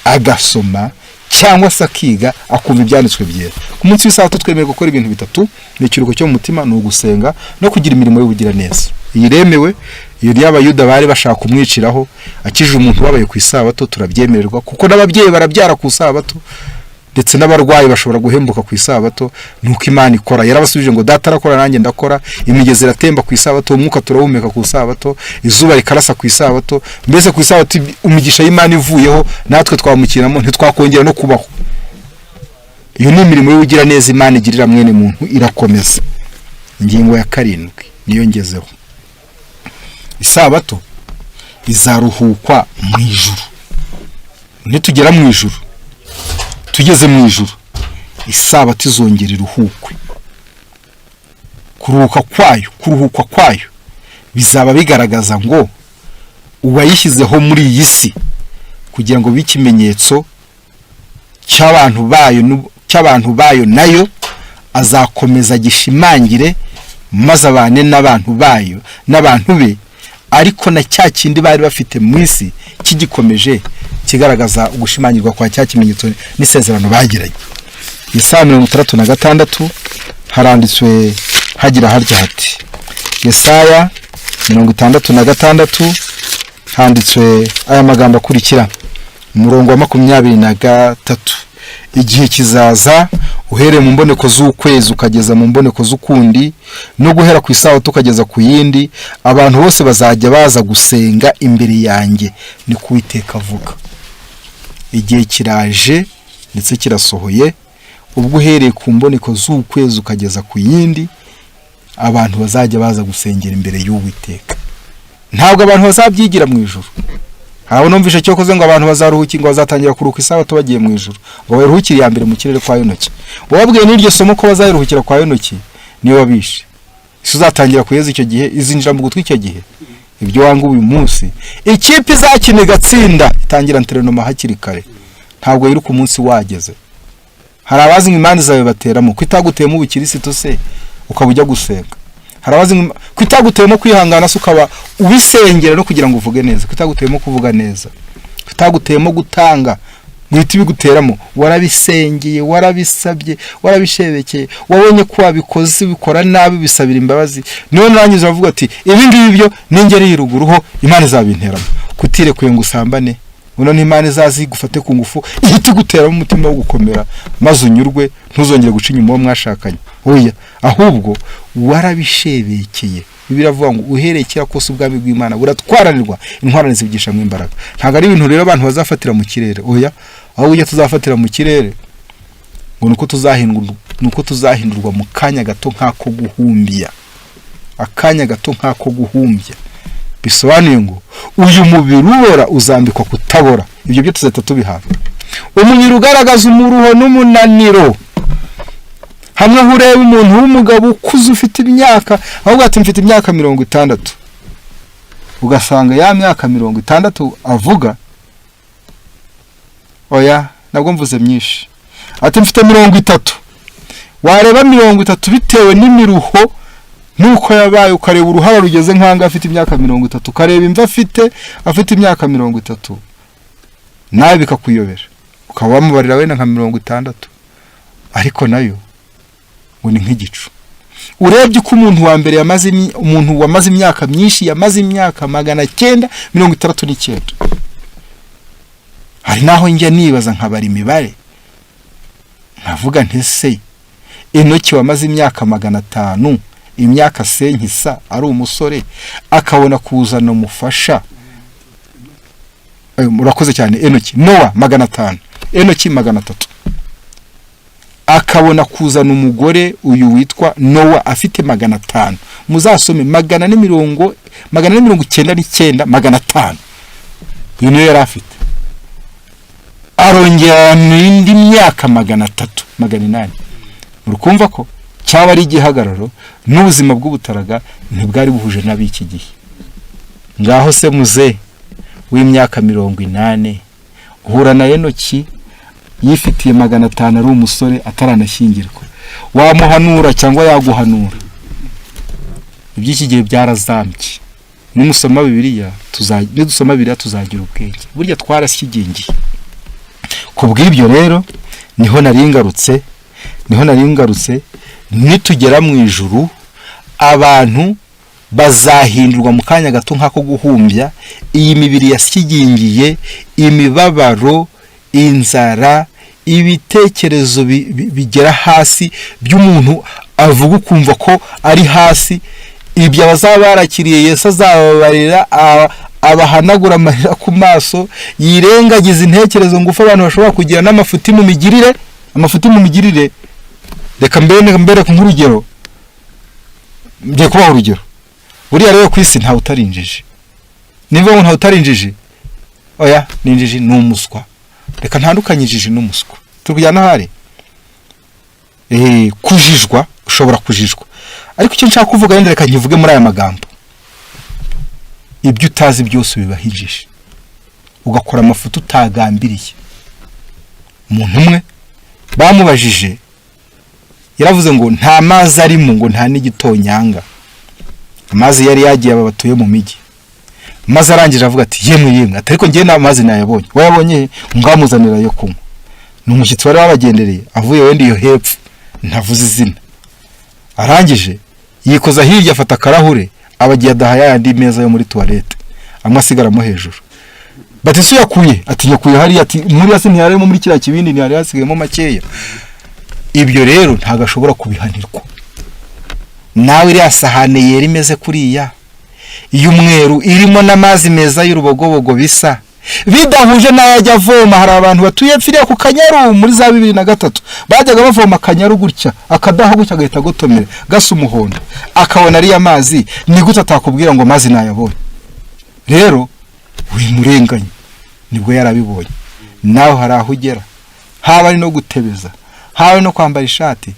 agasoma cyangwa se akiga akumva ibyanditswe byera. Ku munsi w'Isabato twemerewe gukora ibintu bitatu: ni ikiruhuko cyo mu mutima, no gusenga, no kugira imirimo y'ubugira neza. Iyi remewe, iyo y'Abayuda bari bashaka kumwiciraho, akije umuntu wabaye ku Isabato turabyemererwa kuko n'ababyeyi barabyara ku Isabato, ndetse n'abarwayi bashobora guhembuka ku Isabato. Nuko Imana ikora, yarabasubije ngo data arakora nanjye ndakora, imigezi iratemba ku Isabato, umwuka turawumeka ku Isabato, izuba rikarasa ku Isabato. Mbese ku Isabato umugisha y'Imana ivuyeho natwe twamukiramo, ntitwakongera no kubaho. Iyo ni imirimo y'ubugira neza Imana igirira mwene muntu irakomeza. Ingingo ya 7 niyo ngezeho. Isabato izaruhukwa mu ijuru. Nitugera mu ijuru, tugeze mu ijuru, Isabato izongera iruhukwe. Kuruhuka kwayo bizaba bigaragaza ngo uwayishyizeho muri iyi si kugira ngo bikimenyetso cy'abantu bayo nayo azakomeza gishimangire, maze abane n'abantu bayo n'abantu be, ariko na cya kindi bari bafite mu isi kigikomeje kigaragaza ugushimangirwa kwa cya kimenyetso n'isezerano bagiranye. Yesaya 66 haranditswe hagira harya hati, Yesaya 66 handitswe aya magambo akurikira, umurongo wa 23: igihe kizaza uhereye mu mboneko z'ukwezi ukageza mu mboneko z'ukundi, no guhera ku Isabato ukageza ku yindi, abantu bose bazajya baza gusenga imbere yanjye, ni ku Uwiteka avuga. Igihe kiraje ndetse kirasohoye, ubwo uhereye ku mboneko z'ukwezi ukageza ku yindi, abantu bazajya baza gusengera imbere y'Uwiteka. Ntabwo abantu bazabyigira mu ijuru, Abo numvishe cyo koze ngo abantu bazaruhuki ngo bazatangira kuruhuka isabato bagiye mu ijuru ngo baruhukire ya mbere mu kirere kwa Yonoki. Wabwiye n'iryo somo ko bazaruhukira kwa Yonoki niyo wabishe. Uzatangira kuyeza icyo gihe izinjira mu gutwi icyo gihe. Ibyo wanga uyu munsi ikipe izakina igatsinda itangira entrenoma hakiri kare. Ntabwo yiruka umunsi wageze. Hari abazi imana zawe bateramo kwitaguteyemo ubukirisitu se ukabujya gusenga. Hari abazi kwitaguteyemo kwihangana se ukaba ubisengera no kugira ngo uvuge neza. Kwitaguteyemo kuvuga neza. Kwitaguteyemo gutanga mwiti biguteramo warabisengeye warabisabye warabishebekeye wabonye ko wabikoze bikora nabi bisabira imbabazi. Niyo nanyiza bavuga ati ibi ngibi byo ningeri yiruguruho imana izabinteramo. Kutirekuye ngo usambane uno n'imana izazi gufate ku ngufu ihiti gutera mu mutima wo gukomera maze unyurwe ntuzongere guca inyuma wo mwashakanye. Oya ahubwo warabishebekeye. Biravuga ngo uherekera kose ubwami bw'Imana buratwaranirwa intwarane zibigisha mu imbaraga. Ntago ari ibintu rero abantu bazafatira mu kirere. Oya aho ujya tuzafatira mu kirere ngo nuko tuzahindurwa mu kanya gato nkako guhumbya. Akanya gato nkako guhumbya bisobanuye ngo uyu mubiri ubora uzambikwa kutabora. Ibyo byo tuzahita tubihaha. Umubiri ugaragaza umuruho n'umunaniro. Hamwe ureba umuntu w'umugabo ukuze ufite imyaka ahubwo ati mfite imyaka 60 ugasanga ya myaka 60 avuga oya nabwo mvuze myinshi ati mfite 30 wareba 30 bitewe n'imiruho nuko yabaye ukareba uruhara rugeze nkanga afite imyaka 30 ukareba imva afite imyaka 30 nawe bikakuyobera ukaba wamubarira wenda nka 60 ariko nayo ni nk'igicu. Urebye ko umuntu wa mbere wamaze imyaka myinshi yamaze imyaka 969. Hari naho njya nibaza nkabara imibare nkavuga ntese Enoki wamaze imyaka 500 imyaka senkisa ari umusore akabona kuzana umufasha. Murakoze cyane. Enoki Noah 500 Enoki 300 akabona kuzana umugore uyu witwa Noah afite 500. Muzasome 499 uyu niyo yari afite. Arongera n'indi myaka 300 Murukumva ko cyaba ari igihagararo n'ubuzima bw'ubutaraga ntibwari buhuje n'abiki gihe. Ngaho se muze w'imyaka 80 uhura na Enoki yifitiye 500 ari umusore ataranashyingirwa. Wamuhanura cyangwa yaguhanura. Iby'iki gihe byarazambye. Nimusoma Bibiliya tuzagira ubwenge. Burya twarashyigingiye. Kubw'ibyo rero niho naringarutse nitugera mu ijuru abantu bazahindurwa mu kanya gato nkako guhumbya. Iyi mibiri yashyigingiye imibabaro inzara ibitekerezo bigera hasi by'umuntu avuga ukumva ko ari hasi. Ibyo abazaba barakiriye Yesu azababarira abahanagura amarira ku maso yirengagiza intekerezo ngufa abantu bashobora kugira n'amafuti mu migirire. Reka mbere ku nk'urugero ngiye kubaho urugero. Buriya rero ku isi ntawe utarinjije. Niba umuntu utarinjije oya ninjije n'umuswa. Reka ntandukanyijije n'umuswa. Turujyana hari kujijwa ushobora kujijwa. Ariko icyo nshaka kuvuga yenda reka nkivuge muri aya magambo. Ibyo utazi byose bibahijije. Ugakora amafuta utagambiriye. Umuntu umwe bamubajije yaravuze ngo nta mazi arimo ngo nta n'igitonyanga. Amazi yari yagiye abatuye mu migi. Maze arangije avuga ati yemwe ariko ngiye nta mazi nayabonye. Wayabonye ngamuzanira yo kunywa. N'umushyitsi wari wabagendereye avuye wenda iyo hepfo ntavuze izina. Arangije yikoza hirya afata karahure abagiye adaha yandi meza yo muri toilette amasigaramo hejuru. Batisu yakuye ati yakuye hari ati muri hasi ntiyarimo muri kira kibindi ntiyari hasigayemo makeya. Ibyo rero ntagashobora kubihanirwa. Nawe iri asahane yeri meze kuriya y'umweru irimo n'amazi meza y'urubogobogo bisa bidahuje n'ayajya avoma. Hari abantu batuye pfiriya ku Kanyaru muri za 2003 bajyaga bavoma Kanyaru gutya akadaha gutya agahita gotomera gasa umuhondo akabona ari amazi. Ni gute atakubwira ngo amazi nayabonye? Rero uri murenganye nibwo yarabibonye. Naho hari aho ugera, haba ari no gutebeza, haba no kwambara ishati.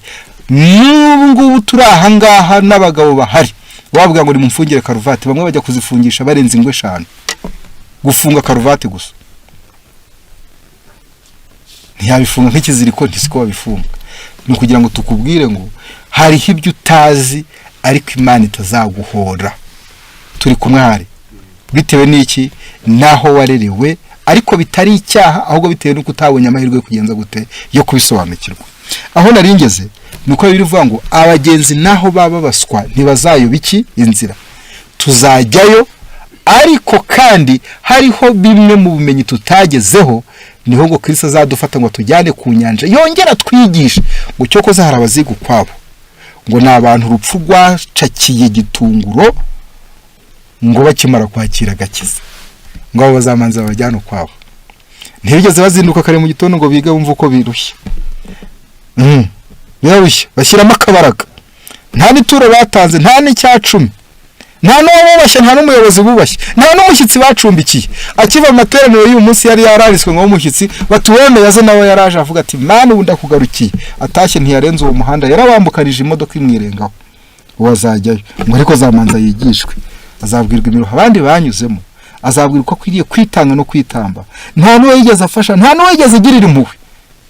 N'ubu ngubu turi aha ngaha n'abagabo bahari wavuga ngo ni mumfungire karuvati, bamwe bajya kuzifungisha barenze ingwe 5 gufunga karuvati gusa. Ntiyabifunga nk'ikiziriko, ntisiko babifunga. Ni kugira ngo tukubwire ngo hari ibyo utazi ariko Imana itazaguhora. Turi kumwe hari bitewe n'iki naho warerewe, ariko bitari icyaha, ahubwo bitewe n'uko utabonye amahirwe yo kugenza gute yo kubisobanukirwa. Aho naringeze nuko birivuga ngo abagenzi naho baba baswa ntibazayoba iki inzira, tuzajyayo. Ariko kandi hariho bimwe mu bumenyi tutagezeho, niho ngo Kristo azadufata ngo tujyane ku nyanja, yongera twigisha ngo cyo koza hari abaziga kwabo, ngo nabantu urupfu rwacakiye gitunguro, ngo bakimara kwakira gakiza, ngo abo bazamanza babajyana kwabo. Ntibigeze bazinduka kare mu gitondo ngo bige bumva uko birushye. Birushye bashyiramo akabaraga, nta nituro batanze, nta n'icyacumi, nta n'ububashye, nta n'umuyobozi bubashye, nta n'umushyitsi bacumbikiye. Akiva amateraniro y'uyu munsi yari yarariswe ngo umushyitsi batuweme yaze nawe yaraje avuga ati mwana ubu ndakugarukiye. Atashye ntiyarenze uwo muhanda, yarabambukanije imodoka imwirengaho. Wazajyayo ngo ariko zamanza yigishwe, azabwirwa imiruho abandi banyuzemo, azabwirwa ko akwiriye kwitanga no kwitamba. Nta n'uwo yigeze afasha, nta n'uwo yigeze agirira impuhwe.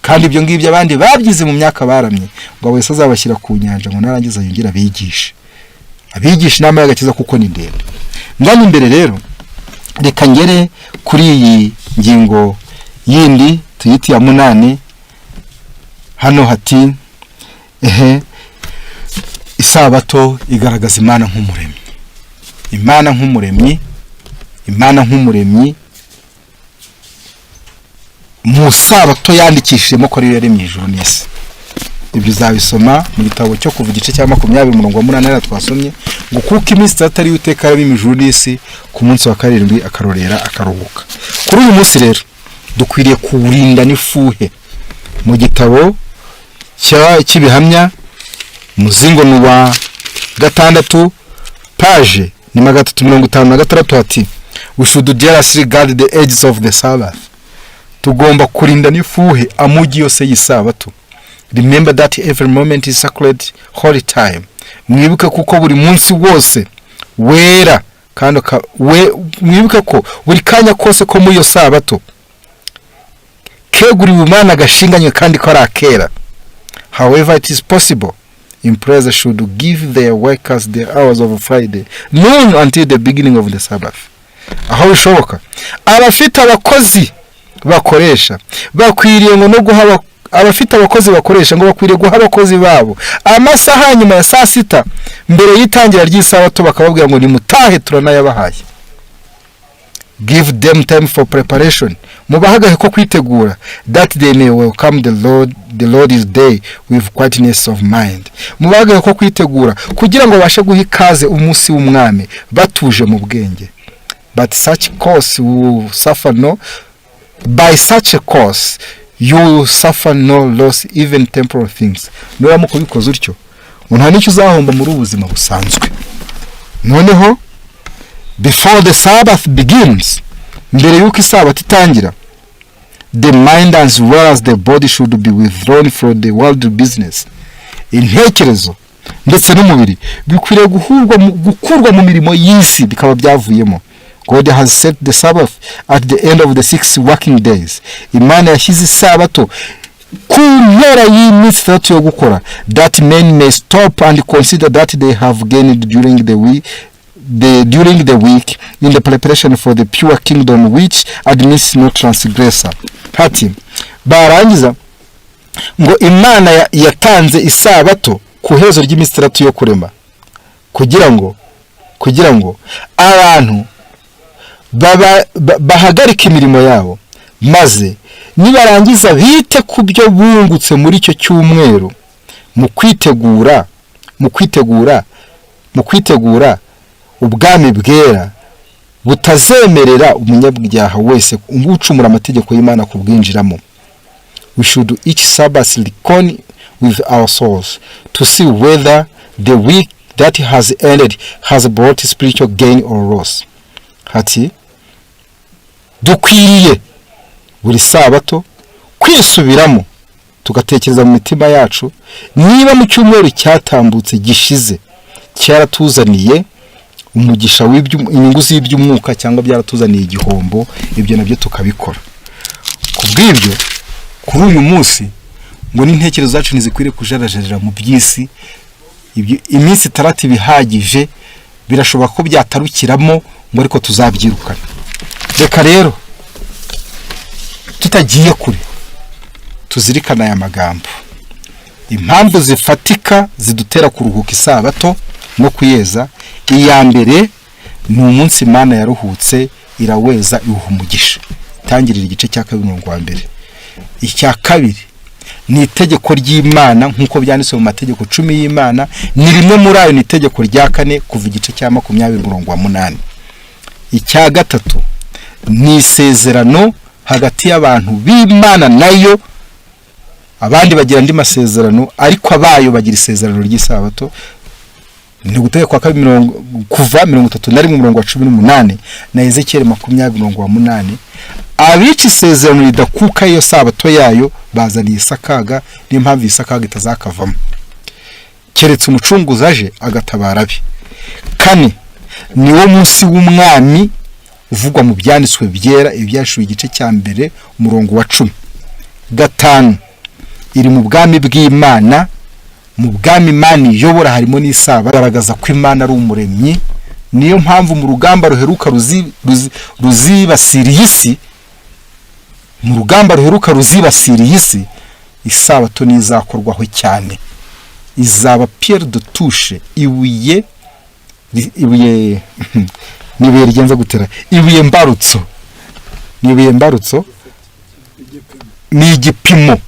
Kandi ibyo ngibyo abandi babyize mu myaka baramye, ngo wese azabashyira ku nyanja ngo narangiza yongera abigishe inama y'agakiza kuko ni ndende. Ngani imbere rero reka ngere kuri iyi ngingo yindi tuyiti ya 8. Hano hati isabato igaragaza Imana nk'umuremyi. Imana nk'umuremyi mu sabato yandikishijemo ko yaremye ijuru n'isi. Ibyo uzabisoma mu gitabo cyo kuva igice cya 20:8 twasomye ngo kuko iminsi atari uteka yaremye ijuru n'isi, ku munsi wa 7 akarorera akaruhuka. Kuri uyu munsi rero dukwiriye kuwurinda n'ifuhe. Mu gitabo cy'ibihamya muzingo wa 6 page ni 356 hati we should jealously guard the edges of the Sabbath. Tugomba kurinda n'ifuhe amugi yose y'isabato. Remember that every moment is sacred holy time. Mwibuke kuko buri munsi wose wera, kandi mwibuke ko buri kanya kose ko muri yo sabato keguri Imana gashinganye kandi ko arakera. However it is possible, employers should give their workers the hours of Friday noon until the beginning of the Sabbath. Aho bishoboka abafite abakozi bakoresha bakwiriye ngo no guha abafite abakozi bakoresha ngo bakwiriye guha abakozi babo amasaha nyuma ya saa 6 mbere y'itangira ry'isabato, bakababwira ngo nimutahe turanayabahaye. Give them time for preparation, mubahagahe ko kwitegura, that they may welcome the Lord's day with quietness of mind. Mubahagahe ko kwitegura kugira ngo bashe guha ikaze umunsi w'umwami batuje mu bwenge. But such course will suffer no by such a course you will suffer no loss, even temporal things. Niba mukubikoze utyo nta nicyo uzahomba muri ubuzima busanzwe. Noneho before the Sabbath begins, mbere yuko isabato itangira, the mind as well as the body should be withdrawn from the worldly business. Intekerezo ndetse n'umubiri bikwiriye gukurwa mu mirimo y'isi bikaba byavuyemo. God has set the Sabbath at the end of the 6 working days. Imana yashyize isabato ku mpera y'iminsi 3 yo gukora, that men may stop and consider that they have gained during the week in the preparation for the pure kingdom which admits no transgressor. Hati barangiza ngo Imana yatanze isabato ku hezo ry'iminsi 3 yo kurema kugira ngo abantu bahagarika imirimo yabo, maze nibarangiza bite ku byo bungutse muri icyo cyumweru mu kwitegura ubwami bwera butazemerera umunyabyaha wese ugucumura amategeko y'Imana kubwinjiramo. We should each Sabbath reckon with our souls to see whether the week that has ended has brought spiritual gain or loss. Hati dukwiriye buri sabato kwisubiramo tugatekereza mu mitima yacu niba mu cyumweru cyatambutse gishize cyaratuzaniye umugisha inyungu z'iby'umwuka cyangwa byaratuzaniye igihombo, ibyo nabyo tukabikora. Kubw'ibyo kuri uyu munsi ngo n'intekerezo zacu ntizikwiriye kujarajarira mu by'isi. Iminsi 3 bihagije, birashoboka ko byatarukiramo ngo ariko tuzabyirukana. Reka rero tutagiye kure tuzirikana aya magambo. Impamvu zifatika zidutera kuruhuka isabato no kuyeza, iya mbere ni umunsi Imana yaruhutse iraweza iwuha umugisha. Tangirira igice cya 2:1. Icya kabiri ni itegeko ry'Imana nk'uko byanditse mu mategeko 10 y'Imana, ni rimwe muri ayo ni itegeko rya 4 kuva igice cya 20:8. Icya gatatu ni isezerano hagati y'abantu b'Imana nayo, abandi bagira andi masezerano ariko abayo bagira isezerano ry'isabato. Ni gutegekwa kuva 31:18 na Ezekiel 20:8. Abica isezerano ridakuka iyo sabato yayo bazaniye isakaga, n'impamvu isakaga itazakavamo keretse umucunguzi aje agatabara be. Kane ni wo munsi w'umwami uvugwa mu byanditswe byera ibyashuye igice cya 1:10. Gatanu iri mu bwami bw'Imana, mu bwami Imana iyobora harimo n'isaba, garagaza ko Imana ari umuremyi. Niyo mpamvu mu rugamba ruheruka ruzibasiriye isi, mu rugamba ruheruka ruzibasiriye isi, isabato nizakorwaho cyane. Izaba Pierre de touche, ibuye nibuye rigenza gutera, ibuye mbarutso, nibuye mbarutso ni igipimo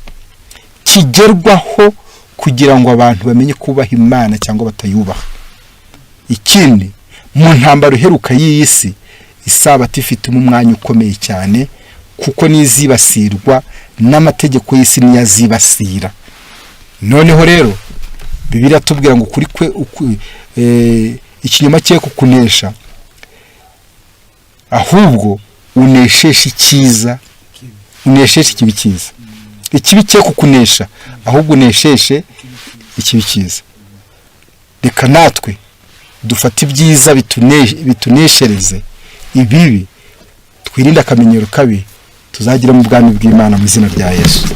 kigerwaho kugira ngo abantu bamenye kubaha Imana cyangwa batayubaha. Ikindi mu ntambaro iheruka y'isi, isabato ifite umwanya ukomeye cyane kuko nizibasirwa n'amategeko y'isi niyazibasira. Noneho rero Bibiliya tubwira ngo kuri kwe ikinyoma cye kukunesha, ahubwo unesheshe icyiza, unesheshe ikibi cyiza. Ikibi cye kukunesha ahubwo unesheshe ikibi cyiza. Reka natwe dufata ibyiza bituneshereze, ibibi twirinde akamenyero kabi tuzagira mu bwami bw'Imana mu izina rya Yesu.